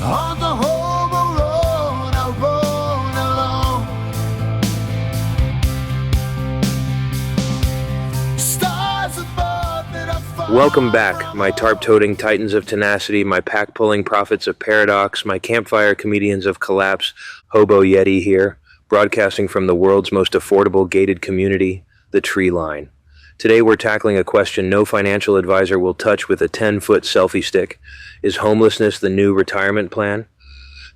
On the Hobo Road, I roam alone. Stars above that I follow. Welcome back, my tarp-toting titans of tenacity, my pack-pulling prophets of paradox, my campfire comedians of collapse. Hobo Yeti here, broadcasting from the world's most affordable gated community, the tree line. Today we're tackling a question no financial advisor will touch with a 10-foot selfie stick. Is homelessness the new retirement plan?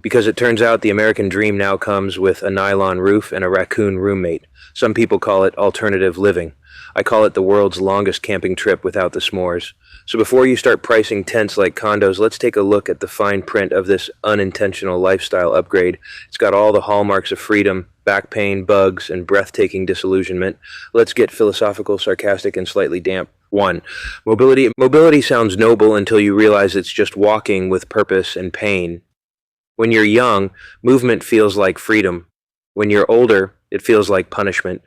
Because it turns out the American dream now comes with a nylon roof and a raccoon roommate. Some people call it alternative living. I call it the world's longest camping trip without the s'mores. So before you start pricing tents like condos, let's take a look at the fine print of this unintentional lifestyle upgrade. It's got all the hallmarks of freedom, back pain, bugs, and breathtaking disillusionment. Let's get philosophical, sarcastic, and slightly damp. 1. Mobility sounds noble until you realize it's just walking with purpose and pain. When you're young, movement feels like freedom. When you're older, it feels like punishment.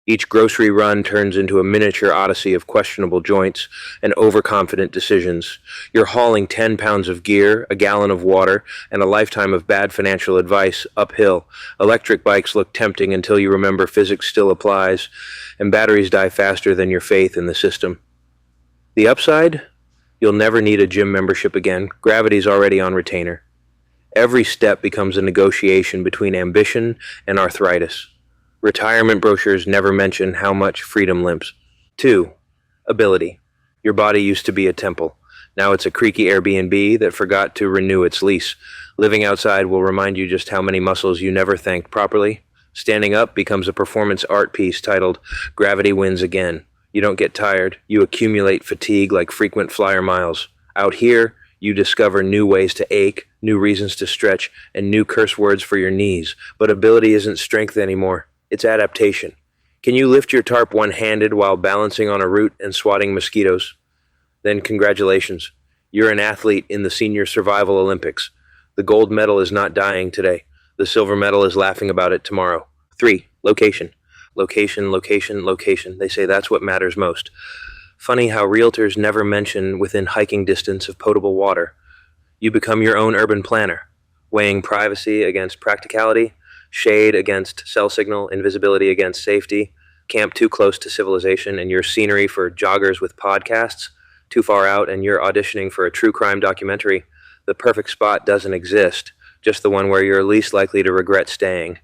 Each grocery run turns into a miniature odyssey of questionable joints and overconfident decisions. You're hauling 10 pounds of gear, a gallon of water, and a lifetime of bad financial advice uphill. Electric bikes look tempting until you remember physics still applies, and batteries die faster than your faith in the system. The upside? You'll never need a gym membership again. Gravity's already on retainer. Every step becomes a negotiation between ambition and arthritis. Retirement brochures never mention how much freedom limps. 2. Ability. Your body used to be a temple. Now it's a creaky Airbnb that forgot to renew its lease. Living outside will remind you just how many muscles you never thanked properly. Standing up becomes a performance art piece titled Gravity Wins Again. You don't get tired. You accumulate fatigue like frequent flyer miles. Out here, you discover new ways to ache, new reasons to stretch, and new curse words for your knees. But ability isn't strength anymore. It's adaptation. Can you lift your tarp one-handed while balancing on a root and swatting mosquitoes? Then congratulations. You're an athlete in the Senior Survival Olympics. The gold medal is not dying today. The silver medal is laughing about it tomorrow. 3. Location. Location, location, location. They say that's what matters most. Funny how realtors never mention within hiking distance of potable water. You become your own urban planner, weighing privacy against practicality, shade against cell signal, invisibility against safety, camp too close to civilization, and your scenery for joggers with podcasts, too far out, and you're auditioning for a true crime documentary. The perfect spot doesn't exist, just the one where you're least likely to regret staying.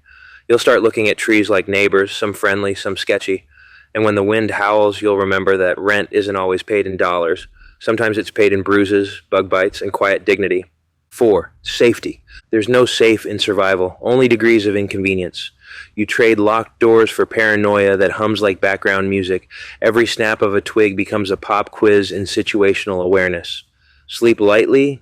You'll start looking at trees like neighbors, some friendly, some sketchy, and when the wind howls, you'll remember that rent isn't always paid in dollars. Sometimes it's paid in bruises, bug bites, and quiet dignity. 4. Safety. There's no safe in survival, only degrees of inconvenience. You trade locked doors for paranoia that hums like background music. Every snap of a twig becomes a pop quiz in situational awareness. Sleep lightly,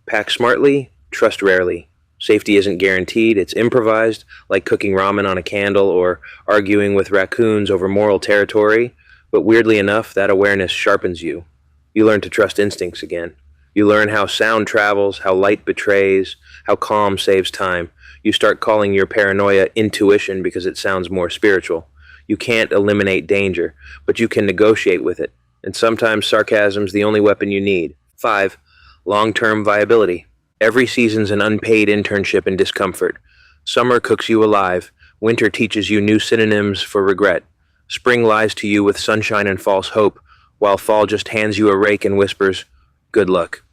pack smartly, trust rarely. Safety isn't guaranteed, it's improvised, like cooking ramen on a candle or arguing with raccoons over moral territory. But weirdly enough, that awareness sharpens you. You learn to trust instincts again. You learn how sound travels, how light betrays, how calm saves time. You start calling your paranoia intuition because it sounds more spiritual. You can't eliminate danger, but you can negotiate with it. And sometimes sarcasm's the only weapon you need. 5. Long-term viability. Every season's an unpaid internship in discomfort. Summer cooks you alive. Winter teaches you new synonyms for regret. Spring lies to you with sunshine and false hope, while fall just hands you a rake and whispers, good luck.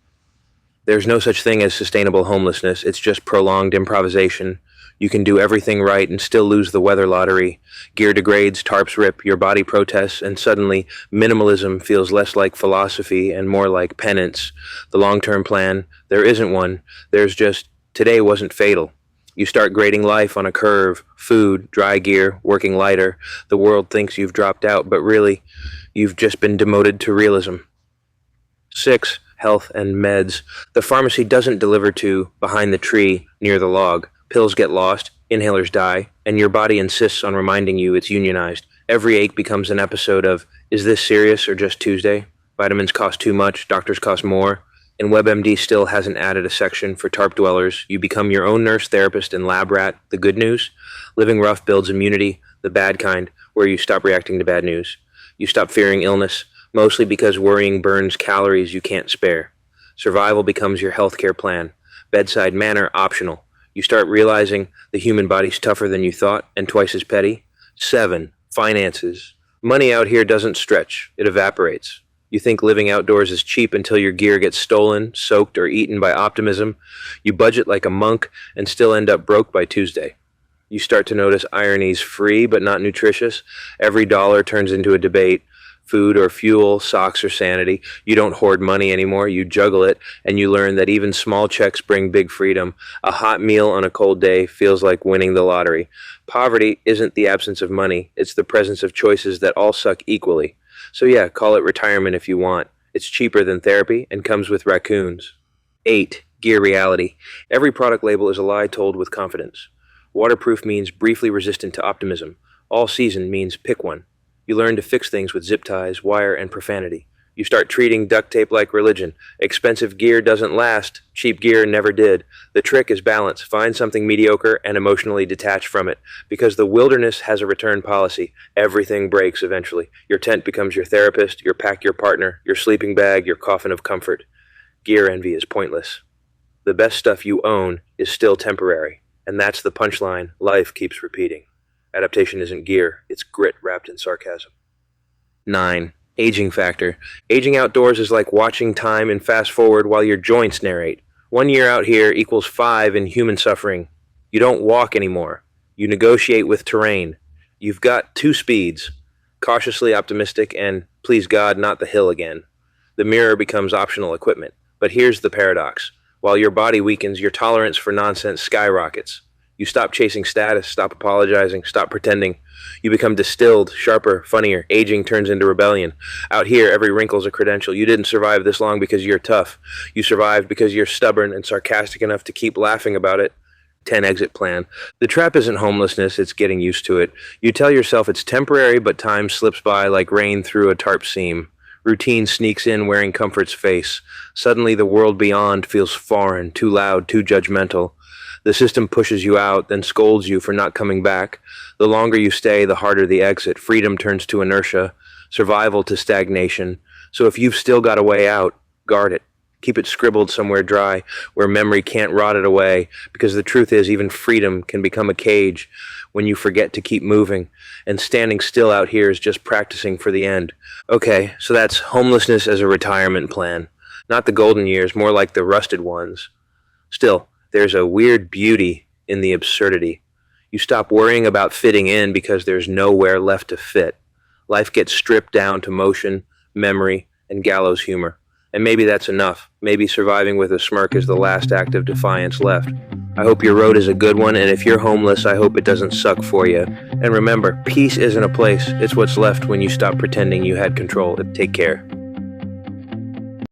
There's no such thing as sustainable homelessness. It's just prolonged improvisation. You can do everything right and still lose the weather lottery. Gear degrades, tarps rip, your body protests, and suddenly minimalism feels less like philosophy and more like penance. The long-term plan, there isn't one. There's just, today wasn't fatal. You start grading life on a curve, food, dry gear, working lighter. The world thinks you've dropped out, but really, you've just been demoted to realism. 6. Health and meds. The pharmacy doesn't deliver to behind the tree near the log. Pills get lost, inhalers die, and your body insists on reminding you it's unionized. Every ache becomes an episode of, is this serious or just Tuesday? Vitamins cost too much, doctors cost more. And WebMD still hasn't added a section for tarp dwellers. You become your own nurse, therapist, and lab rat. The good news? Living rough builds immunity, the bad kind, where you stop reacting to bad news. You stop fearing illness, mostly because worrying burns calories you can't spare. Survival becomes your healthcare plan. Bedside manner optional. You start realizing the human body's tougher than you thought and twice as petty. 7. Finances. Money out here doesn't stretch, it evaporates. You think living outdoors is cheap until your gear gets stolen, soaked, or eaten by optimism. You budget like a monk and still end up broke by Tuesday. You start to notice ironies free but not nutritious. Every dollar turns into a debate. Food or fuel, socks or sanity. You don't hoard money anymore, you juggle it, and you learn that even small checks bring big freedom. A hot meal on a cold day feels like winning the lottery. Poverty isn't the absence of money, it's the presence of choices that all suck equally. So yeah, call it retirement if you want. It's cheaper than therapy and comes with raccoons. 8. Gear reality. Every product label is a lie told with confidence. Waterproof means briefly resistant to optimism. All season means pick one. You learn to fix things with zip ties, wire, and profanity. You start treating duct tape like religion. Expensive gear doesn't last. Cheap gear never did. The trick is balance. Find something mediocre and emotionally detach from it. Because the wilderness has a return policy. Everything breaks eventually. Your tent becomes your therapist, your pack your partner, your sleeping bag, your coffin of comfort. Gear envy is pointless. The best stuff you own is still temporary. And that's the punchline life keeps repeating. Adaptation isn't gear, it's grit wrapped in sarcasm. 9. Aging factor. Aging outdoors is like watching time and fast forward while your joints narrate. 1 year out here equals 5 in human suffering. You don't walk anymore. You negotiate with terrain. You've got 2 speeds, cautiously optimistic and, please God, not the hill again. The mirror becomes optional equipment. But here's the paradox. While your body weakens, your tolerance for nonsense skyrockets. You stop chasing status, stop apologizing, stop pretending. You become distilled, sharper, funnier. Aging turns into rebellion. Out here, every wrinkle's a credential. You didn't survive this long because you're tough. You survived because you're stubborn and sarcastic enough to keep laughing about it. 10 exit plan. The trap isn't homelessness, it's getting used to it. You tell yourself it's temporary, but time slips by like rain through a tarp seam. Routine sneaks in wearing comfort's face. Suddenly the world beyond feels foreign, too loud, too judgmental. The system pushes you out, then scolds you for not coming back. The longer you stay, the harder the exit. Freedom turns to inertia, survival to stagnation. So if you've still got a way out, guard it. Keep it scribbled somewhere dry, where memory can't rot it away, because the truth is even freedom can become a cage when you forget to keep moving, and standing still out here is just practicing for the end. Okay, so that's homelessness as a retirement plan. Not the golden years, more like the rusted ones. Still, there's a weird beauty in the absurdity. You stop worrying about fitting in because there's nowhere left to fit. Life gets stripped down to motion, memory, and gallows humor. And maybe that's enough. Maybe surviving with a smirk is the last act of defiance left. I hope your road is a good one, and if you're homeless, I hope it doesn't suck for you. And remember, peace isn't a place. It's what's left when you stop pretending you had control. Take care.